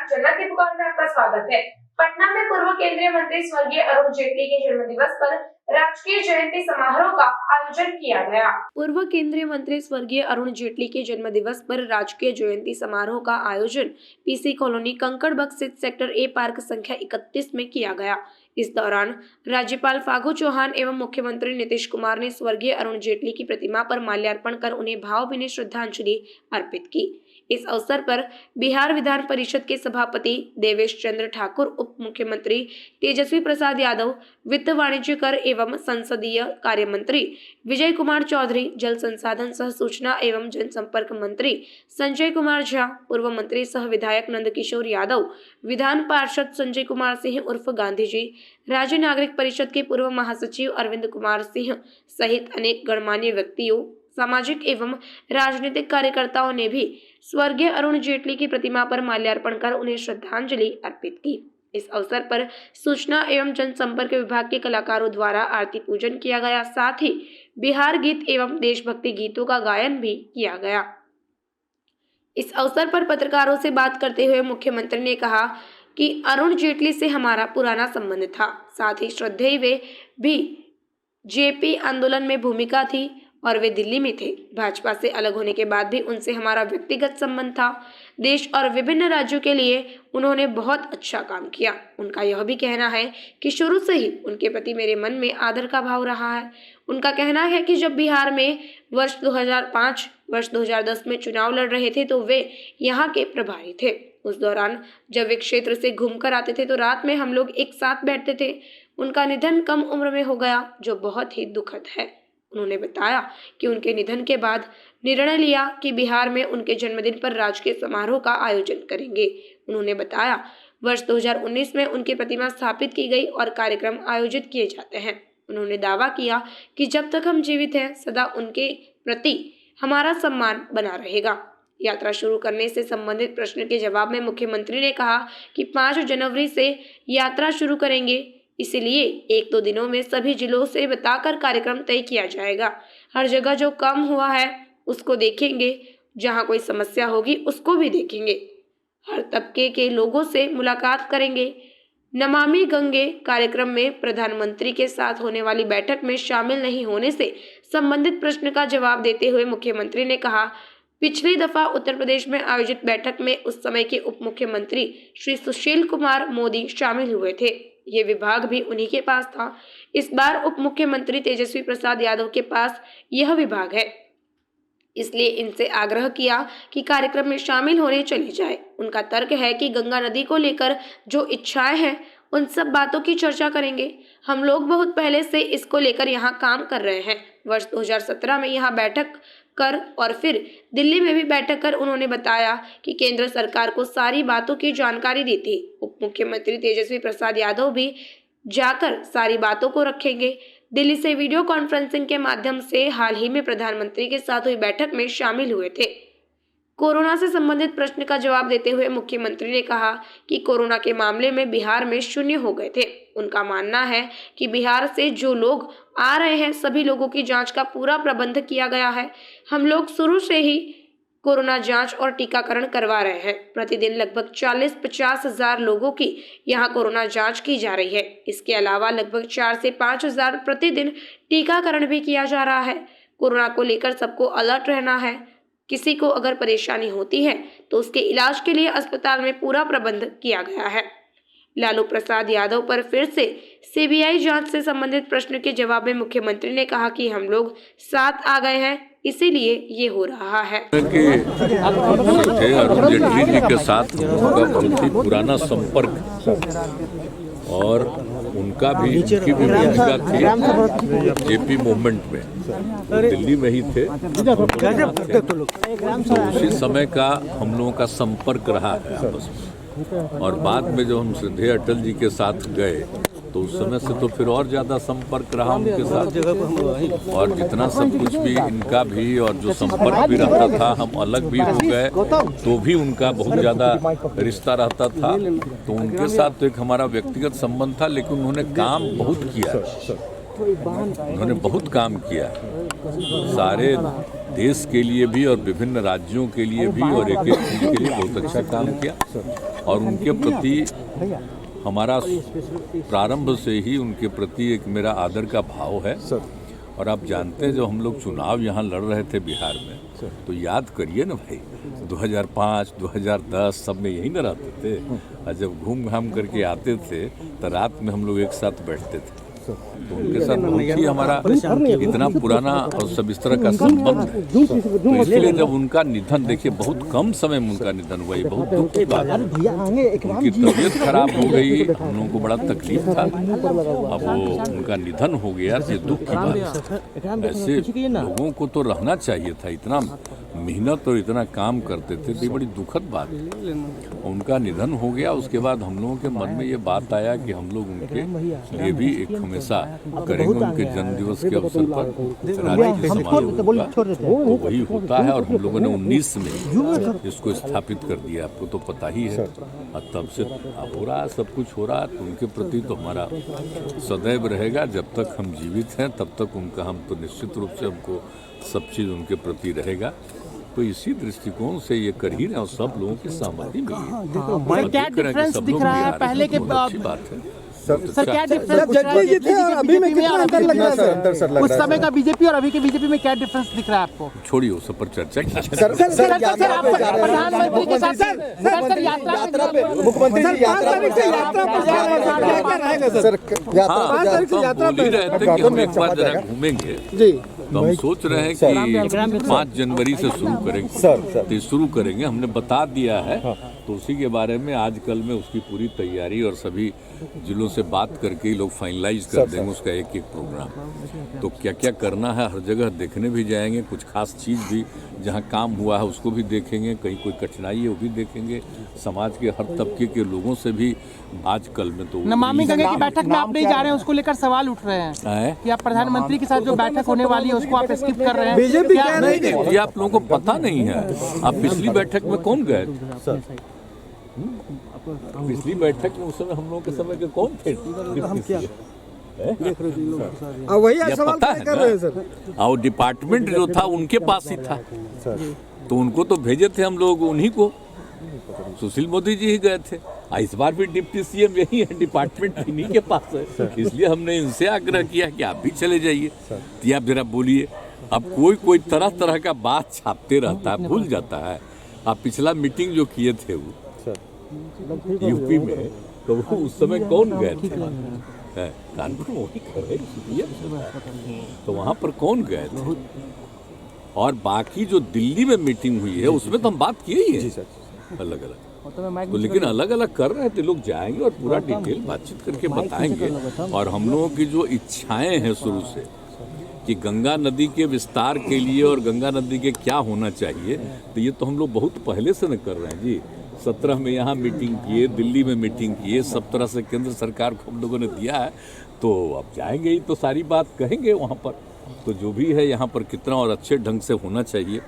जन्नत की पुकार में आपका स्वागत है। पटना में पूर्व केंद्रीय मंत्री स्वर्गीय अरुण जेटली के जन्म दिवस पर राजकीय जयंती समारोह का आयोजन किया गया। पूर्व केंद्रीय मंत्री स्वर्गीय अरुण जेटली के जन्म दिवस पर राजकीय जयंती समारोह का आयोजन पीसी कॉलोनी कंकड़बाग स्थित सेक्टर ए पार्क संख्या 31 में किया गया। इस दौरान राज्यपाल फागू चौहान एवं मुख्यमंत्री नीतीश कुमार ने स्वर्गीय अरुण जेटली की प्रतिमा पर माल्यार्पण कर उन्हें भावभीनी श्रद्धांजलि अर्पित की। इस अवसर पर बिहार विधान परिषद के सभापति देवेश चंद्र ठाकुर, उप मुख्यमंत्री तेजस्वी प्रसाद यादव, वित्त वाणिज्य कर एवं संसदीय कार्य मंत्री विजय कुमार चौधरी, जल संसाधन सह सूचना एवं जनसंपर्क मंत्री संजय कुमार झा, पूर्व मंत्री सह विधायक नंदकिशोर यादव, विधान पार्षद संजय कुमार सिंह उर्फ गांधी जी, राज्य नागरिक परिषद के पूर्व महासचिव अरविंद कुमार सिंह सहित अनेक गणमान्य व्यक्तियों, सामाजिक एवं राजनीतिक कार्यकर्ताओं ने भी स्वर्गीय अरुण जेटली की प्रतिमा पर माल्यार्पण कर उन्हें श्रद्धांजलि अर्पित की। इस अवसर पर सूचना एवं जनसंपर्क विभाग के कलाकारों द्वारा आरती पूजन किया गया, साथ ही बिहार गीत एवं देशभक्ति गीतों का गायन भी किया गया। इस अवसर पर पत्रकारों से बात करते हुए मुख्यमंत्री ने कहा कि अरुण जेटली से हमारा पुराना संबंध था, साथ ही श्रद्धेय वे भी जेपी आंदोलन में भूमिका थी और वे दिल्ली में थे। भाजपा से अलग होने के बाद भी उनसे हमारा व्यक्तिगत संबंध था। देश और विभिन्न राज्यों के लिए उन्होंने बहुत अच्छा काम किया। उनका यह भी कहना है कि शुरू से ही उनके प्रति मेरे मन में आदर का भाव रहा है। उनका कहना है कि जब बिहार में वर्ष 2005, वर्ष 2010 में चुनाव लड़ रहे थे तो वे यहाँ के प्रभारी थे। उस दौरान जब वे क्षेत्र से घूमकर आते थे तो रात में हम लोग एक साथ बैठते थे। उनका निधन कम उम्र में हो गया, जो बहुत ही दुखद है। उन्होंने बताया कि उनके निधन के बाद निर्णय लिया कि बिहार में उनके जन्मदिन पर राजकीय समारोह का आयोजन करेंगे। उन्होंने बताया वर्ष 2019 में उनकी प्रतिमा स्थापित की गई और कार्यक्रम आयोजित किए जाते हैं। उन्होंने दावा किया कि जब तक हम जीवित हैं सदा उनके प्रति हमारा सम्मान बना रहेगा। यात्रा शुरू करने से संबंधित प्रश्न के जवाब में मुख्यमंत्री ने कहा कि 5 जनवरी से यात्रा शुरू करेंगे, इसलिए 1-2 दिनों में सभी जिलों से बताकर कार्यक्रम तय किया जाएगा। हर जगह जो कम हुआ है उसको देखेंगे, जहां कोई समस्या होगी उसको भी देखेंगे। हर तबके के लोगों से मुलाकात करेंगे। नमामि गंगे कार्यक्रम में प्रधानमंत्री के साथ होने वाली बैठक में शामिल नहीं होने से संबंधित प्रश्न का जवाब देते हुए मुख्यमंत्री ने कहा, पिछली दफा उत्तर प्रदेश में आयोजित बैठक में उस समय के उप मुख्यमंत्री श्री सुशील कुमार मोदी शामिल हुए थे। ये विभाग भी उन्हीं के पास था। इस बार उप मुख्यमंत्री तेजस्वी प्रसाद यादव के पास यह विभाग है, इसलिए इनसे आग्रह किया कि कार्यक्रम में शामिल होने चले जाए। उनका तर्क है कि गंगा नदी को लेकर जो इच्छाएं हैं उन सब बातों की चर्चा करेंगे। हम लोग बहुत पहले से इसको लेकर यहाँ काम कर रहे हैं। वर्ष 2017 में यहाँ बैठक कर और फिर दिल्ली में भी बैठक कर उन्होंने बताया कि केंद्र सरकार को सारी बातों की जानकारी दी थी। उप मुख्यमंत्री तेजस्वी प्रसाद यादव भी जाकर सारी बातों को रखेंगे। दिल्ली से वीडियो कॉन्फ्रेंसिंग के माध्यम से हाल ही में प्रधानमंत्री के साथ हुई बैठक में शामिल हुए थे। कोरोना से संबंधित प्रश्न का जवाब देते हुए मुख्यमंत्री ने कहा कि कोरोना के मामले में बिहार में 0 हो गए थे। उनका मानना है कि बिहार से जो लोग आ रहे हैं सभी लोगों की जांच का पूरा प्रबंध किया गया है। हम लोग शुरू से ही कोरोना जांच और टीकाकरण करवा रहे हैं। प्रतिदिन लगभग 40-50 हजार लोगों की यहाँ कोरोना जांच की जा रही है। इसके अलावा लगभग 4 से 5 हजार प्रतिदिन टीकाकरण भी किया जा रहा है। कोरोना को लेकर सबको अलर्ट रहना है। किसी को अगर परेशानी होती है तो उसके इलाज के लिए अस्पताल में पूरा प्रबंध किया गया है। लालू प्रसाद यादव पर फिर से सीबीआई जांच से संबंधित प्रश्न के जवाब में मुख्यमंत्री ने कहा कि हम लोग साथ आ गए हैं, इसीलिए ये हो रहा है। कि अरुण जेटली जी के साथ उनका बहुत ही पुराना संपर्क और उनका भी उनकी भी भूमिका थी जेपी मूवमेंट में। वो दिल्ली में ही थे, तो उसी समय का हम लोगों का संपर्क रहा है आपस में। और बाद में जब हम श्रद्धेय अटल जी के साथ गए तो उस समय से तो फिर और ज्यादा संपर्क रहा उनके साथ, और जितना सब कुछ भी इनका भी और जो संपर्क भी रहता था, हम अलग भी हो गए तो भी उनका बहुत ज्यादा रिश्ता रहता था। तो उनके साथ तो एक हमारा व्यक्तिगत संबंध था, लेकिन उन्होंने काम बहुत किया, उन्होंने बहुत काम किया। सारे देश के लिए भी और विभिन्न राज्यों के लिए भी और एक एक चीज के लिए बहुत अच्छा काम किया और उनके प्रति हमारा प्रारंभ से ही उनके प्रति एक मेरा आदर का भाव है। और आप जानते हैं जब हम लोग चुनाव यहाँ लड़ रहे थे बिहार में तो याद करिए ना भाई 2005, 2010 सब में यही न रहते थे और जब घूम घाम करके आते थे तो रात में हम लोग एक साथ बैठते थे। तो उनके साथ बहुत ही हमारा इतना पुराना और सब इस तरह का संबंध है। तो इसलिए जब उनका निधन, देखिए बहुत कम समय में उनका निधन हुआ, ये बहुत दुख की बात है। उनकी तबीयत खराब हो गई, हम लोगों को बड़ा तकलीफ था। अब वो उनका निधन हो गया, ये दुख की बात है। ऐसे लोगों को तो रहना चाहिए था, इतना मेहनत और इतना काम करते थे, तो ये बड़ी दुखद बात है। उनका निधन हो गया, उसके बाद हम लोगों के मन में ये बात आया कि हम लोग उनके लिए भी एक हमेशा करेंगे। उनके जन्मदिवस के अवसर पर राजकीय समारोह होगा, तो वही होता है। और हम लोगों ने 19 में इसको स्थापित कर दिया, आपको तो पता ही है। और तब से हो रहा है, सब कुछ हो रहा है। तो उनके प्रति तो हमारा सदैव रहेगा, जब तक हम जीवित हैं तब तक उनका हम तो निश्चित रूप से हमको सब चीज़ उनके प्रति रहेगा। तो इसी दृष्टिकोण से ये कर ही रहे और सब लोगों की सहमति मिली है। क्या डिफरेंस दिख रहा है पहले के? अच्छी बात है सर, क्या डिफरेंस जेटली जी थे और अभी में कितना अंतर लग रहा है सर? उस समय का बीजेपी और अभी के बीजेपी में क्या डिफरेंस दिख रहा है आपको? छोड़िए उस पर चर्चा कीजिए। सर प्रधानमंत्री के साथ सर यात्रा पे मुख्यमंत्री जी यात्रा बोल ही रहे थे कि हम एक बार जरा घूमेंगे जी। तो हम सोच रहे हैं कि 5 जनवरी से शुरू करेंगे तो शुरू करेंगे, हमने बता दिया है। तो उसी के बारे में आजकल में उसकी पूरी तैयारी और सभी जिलों से बात करके लोग फाइनलाइज कर देंगे उसका एक एक प्रोग्राम। तो क्या क्या करना है हर जगह देखने भी जाएंगे, कुछ खास चीज़ भी जहाँ काम हुआ है उसको भी देखेंगे, कहीं कोई कठिनाई है वो भी देखेंगे, समाज के हर तबके के लोगों से भी आजकल में। तो नमामि गंगा की बैठक में आप नहीं जा रहे हैं, उसको लेकर सवाल उठ रहे हैं कि आप प्रधानमंत्री के साथ जो बैठक होने वाली है उसको आप स्किप कर रहे हैं। बीजेपी नहीं, ये आप लोगों को पता नहीं है। आप पिछली बैठक में कौन गए? पिछली बैठक में उस समय हम लोगों के समय के कौन थे? वही सवाल कर रहे हैं सर। और डिपार्टमेंट जो था उनके पास ही था, तो उनको तो भेजे थे हम लोग उन्हीं को। सुशील मोदी जी ही गए थे। इस बार भी डिप्टी सीएम यही है, डिपार्टमेंट इन्हीं के पास है। इसलिए हमने इनसे आग्रह किया कि आप भी चले जाइए। तो आप जरा बोलिए, अब कोई तरह तरह का बात छापते रहता है, भूल जाता है। आप पिछला मीटिंग जो किए थे वो यूपी में, तो वो उस समय कौन गए थे? कानपुर में वही कर रहे, तो वहाँ पर कौन गए थे? और बाकी जो दिल्ली में मीटिंग हुई है उसमें तो हम बात किए ही है अलग अलग। तो लेकिन अलग अलग कर रहे थे, लोग जाएंगे और पूरा डिटेल बातचीत करके बताएंगे। और हम लोगों की जो इच्छाएं हैं शुरू से कि गंगा नदी के विस्तार के लिए और गंगा नदी के क्या होना चाहिए, तो ये तो हम लोग बहुत पहले से न कर रहे हैं जी। 17 में यहाँ मीटिंग किए, दिल्ली में मीटिंग किए, सब तरह से केंद्र सरकार को हम लोगों ने दिया है। तो अब जाएंगे ही तो सारी बात कहेंगे वहाँ पर। तो जो भी है यहाँ पर कितना और अच्छे ढंग से होना चाहिए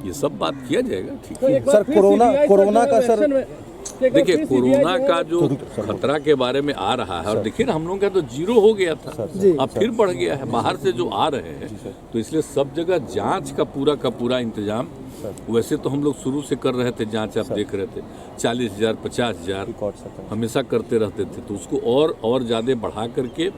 ये सब बात किया जाएगा। ठीक है सर, कोरोना का सर देखिए, कोरोना का जो खतरा के बारे में आ रहा है, और देखिए ना हम लोगों का तो 0 हो गया था, अब फिर बढ़ गया है बाहर से जो आ रहे हैं। तो इसलिए सब जगह जांच का पूरा इंतजाम वैसे तो हम लोग शुरू से कर रहे थे। जांच आप देख रहे थे 40,000 50,000 हमेशा करते रहते थे। तो उसको और ज़्यादा बढ़ा करके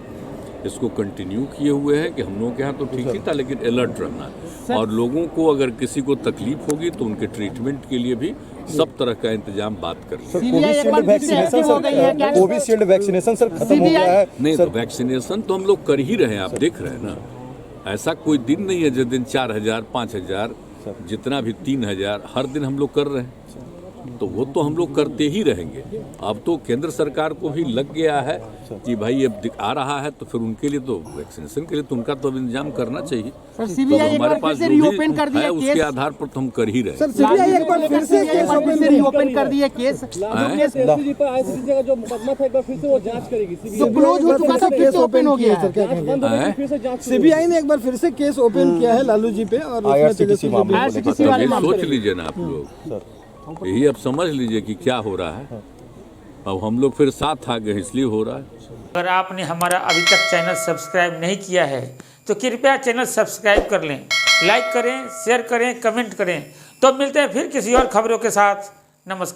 इसको कंटिन्यू किए हुए हैं कि हम लोगों के यहाँ तो ठीक ही था, लेकिन अलर्ट रहना है। और लोगों को अगर किसी को तकलीफ होगी तो उनके ट्रीटमेंट के लिए भी सब तरह का इंतजाम बात कर लें। कोविशील्ड वैक्सीनेशन सर खत्म हो गया है। नहीं तो वैक्सीनेशन तो हम लोग कर ही रहे हैं, आप देख रहे हैं ना। ऐसा कोई दिन नहीं है जिस दिन 4,000 5,000 जितना भी 3,000 हर दिन हम लोग कर रहे हैं। तो वो तो हम लोग करते ही रहेंगे। अब तो केंद्र सरकार को भी लग गया है कि भाई अब आ रहा है, तो फिर उनके लिए तो वैक्सीनेशन के लिए तो उनका तो इंतजाम करना चाहिए। सर, सीबीआई तो हमारे पास जो रीओपन कर दिया है केस, उसके आधार पर तो हम कर ही रहे हैं। सर, सीबीआई एक बार फिर से रीओपन कर दिया केस, जो मुकदमा था एक बार फिर से वो जांच करेगी। तो क्लोज हो चुका था, फिर से ओपन हो गया है। सीबीआई ने एक बार फिर से केस ओपन किया है लालू जी पे और सोच लीजिए ना आप लोग, यही अब समझ लीजिए कि क्या हो रहा है। अब हम लोग फिर साथ आ गए, इसलिए हो रहा है। अगर आपने हमारा अभी तक चैनल सब्सक्राइब नहीं किया है तो कृपया चैनल सब्सक्राइब कर लें लाइक करें, शेयर करें, कमेंट करें। तो मिलते हैं फिर किसी और खबरों के साथ। नमस्कार।